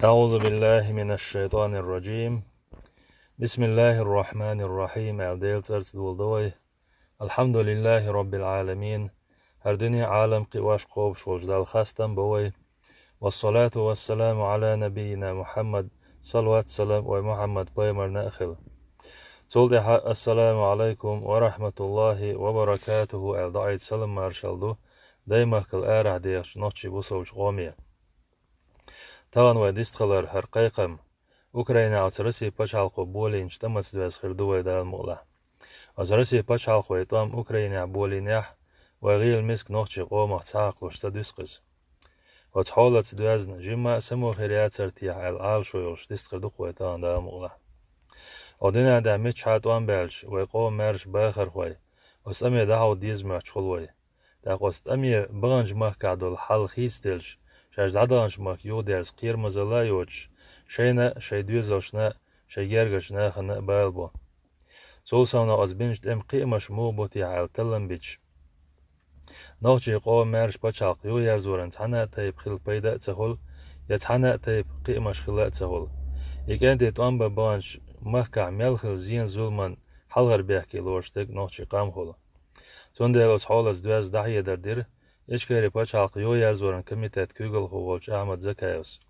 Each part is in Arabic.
أعوذ بالله من الشيطان الرجيم. بسم الله الرحمن الرحيم. أعديل ترس دولدوي. الحمد لله رب العالمين. هر دنيا عالم قواش قوب شوش دال خاستم بوي. والصلاة والسلام على نبينا محمد صلوات سلام ومحمد بيمر نأخل. تولد السلام عليكم ورحمة الله وبركاته. أعدائي سلام مارشالدو دايما كل آرع ديش نوتشي بوسوش غومية. تاون وديستخلر هر قيقم Ukraina aus Rusija pačalko boliņš tamats dvēs hirduvai dēl mūlā. Aus Rusija pačalko etam Ukraina boliņah, vai gīl misk nohči qomach cākluš sadisqis. Ots holats dvēzna žimā samu hiriācartijah al šojoš dist hirduqo etam dēl mūlā. Odinā dā mitš hātuan bēlš, vai qom mērš bēkhar vai, os amie dahaw dīzmā čholvai. Tā qost amie bāņš mah kādol hal khīstilš, šāž dadāņš mah jūdērs qirmazalā joč, شينا شي دوزلشنا شي جرجشنا خنا بالبو سوسانا از بنجت ام قيمش موبوتي عال تلم بيتش نوچي قو مارش بچالق يو يرزورن تحنا تيب خل بيدا تهول يتحنا تيب قيمش خلا تهول يكن دي توان بانش مخكع ملخل زين زولمن حلغر بيحكي لورشتك نوچي قام هول سوندلوس حولز دوز دحيه دردير اشكري بچالق يو يرزورن كميتات كوغل هوولش احمد زكايوس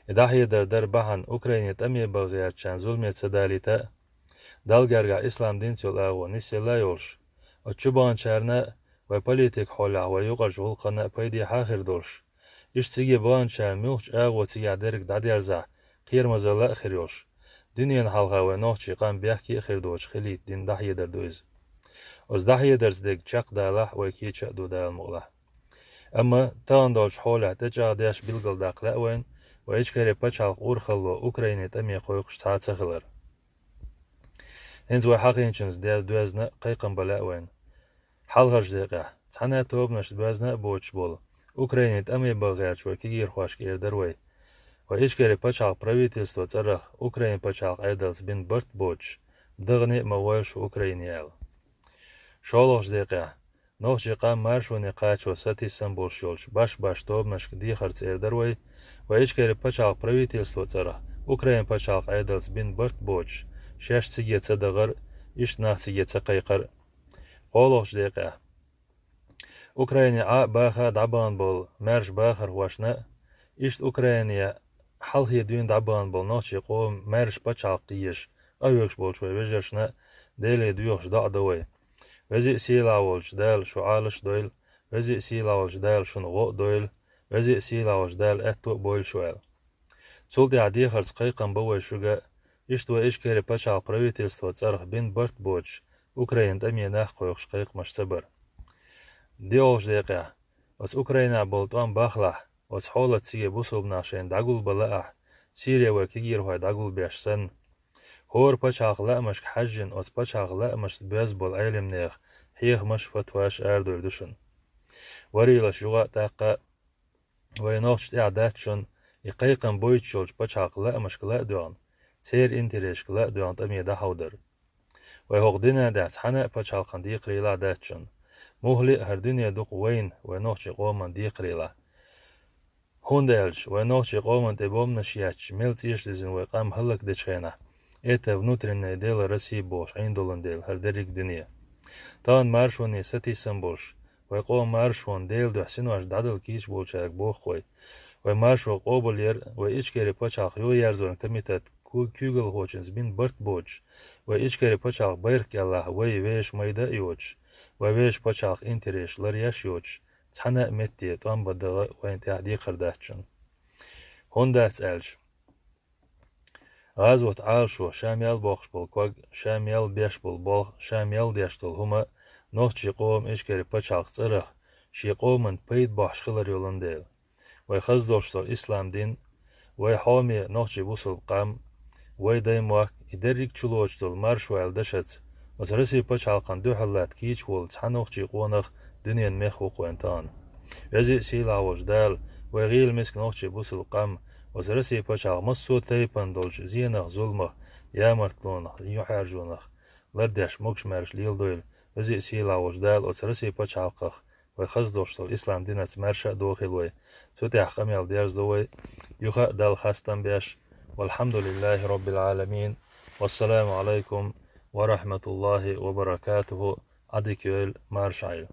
إداهية در بحن أوكرانيا تأمي بغير چان ظلمية سداليتا دالگرگا إسلام دين سيول آغو نسي لا يولش وچوبان چارنا و پوليتيك حولا و يوغر جهول قنا پيدي حاخر دولش إش تيجي بان چان ميوخش آغو تيجي درك داديرزا قير مزالا اخر يولش دنيان حالها و نوخشي قام بيحكي اخر دوش خليت دين داهية در دوز وز داهية درز ديك چاق دالح و كي چاق دو دال مغلا أما تان دولش حولا تجا داش بلغل داق لأوين وإشكاري بچالق أورخلو أوكرانيا تأمي قويقش ساعتسخلر هنز وحقينشنز ديال دوازنا قيقن بلاوين حالغرش ديقه تحنا توبنش دوازنا بوچ بول أوكرانيا تأمي بغيرش وكيجير خواشك إردروي وإشكاري بچالق правительство царах أوكرانيا بچالق عيدلس بين برت بوچ دغني موالش أوكرانيال شولغش ديقه نوخشي قام مارشوني قاچو ساتي سمبولشولش باش توبنش ديخرц إردروي وإشكاري بچالق правительство царах أوكرانيا بچالق عيدلس بين برت بوچ شاش تيجي تصدغر إيش ناخ تيجي تقيقر قولوش ديقه أوكرانيا باخا دعبان بول مارش باخر واشنا إيش أوكرانيا حل هي دين دعبان بول نوشي قوم مارش بچالق قيش أيوكش بول شوي وجرشنا ديلي دويوش دعدوي وزي سيلاولش دال شعالش دويل وزي سيلاولش دال شنغو دويل وزي سيلاولش دال أتو بويل شوال سولتي عدي خرص قيقن بوي شوغا إشتو إشكاري بچال правительство царах بين برت بوچ أوكراين تأمي ناخ قويقش قيق مش صبر ديولش ديقه وس أوكراينا بولتوان باخلح وس حولة تسيجي بوصوب ناشين داقول بلاح سيريا وكيجير هاي داقول بيش سن هور بچال لأمش حجن وس بچال لأمش بيزبول عيلم نيخ حيخ مش فتواش أردو دوشن وريلا شغاء تاقا وينوخش إعدادشن يقيقن بويتشولش بچال لأمش كلا دوان سير انتريش كلا دوان تأمي دا حودر ويهوغدنا دات حنا بچال خان دي قريلا داتشن مهلي هر دنيا دوق وين ونوخش قومن دي قريلا هوندالش ونوخش قومن تبوم نشياتش ملت إيش دزن ويقام هلك ديشخينا إيتا внутренняя дело России бош عندولن ديل هر دريك دنيا تان مارشوني ستي سنبوش ويقوم مارشون ديل دو حسينواش دادل كيش بولشاك بوخ خوي ومارشو قوبل ير وإيشكاري بچال خيو يرزورن كميتات كوغل هوچنز بين برت بوچ وإيشكاري بچال بيرك الله ويش ميدا يوچ ويش بچال انتريش لرياش يوچ تحنا متي توان بدغ وين تعدي قرداتشن هوندات ألش غازوت عالشو شاميال بوخش بول كوغ شاميال بيش بول شاميال ديشتول هما نوخشي قوم إيشكاري بچال صرخ شي قومن بيد بوخش خلر يولنديل ويخزوشتو إسلام دين ويحومي نوخشي بوصل قام ويدايمواك يدريك چلوچتول مارشو الدشت وترسي بچالقان دو حلات كيچ وول تحنوخشي قونخ دنيان ميخ وقوينتان يزي سيلاوش دال ويغيل مسك نوخشي بوصل قام وترسي بچال مصو تيبان دولش زينخ ظلمخ يامرتلونخ يحارجونخ لردش موكش مارش ليل دويل يزي سيلاوش دال وترسي بچالقخ ويخزدوشتول إسلام دينات مارشا دوخيلوي ستح قميل ديرز دوي يخا دال خاستن بيش. والحمد لله رب العالمين. والسلام عليكم ورحمة الله وبركاته. عديكيل مارشايل.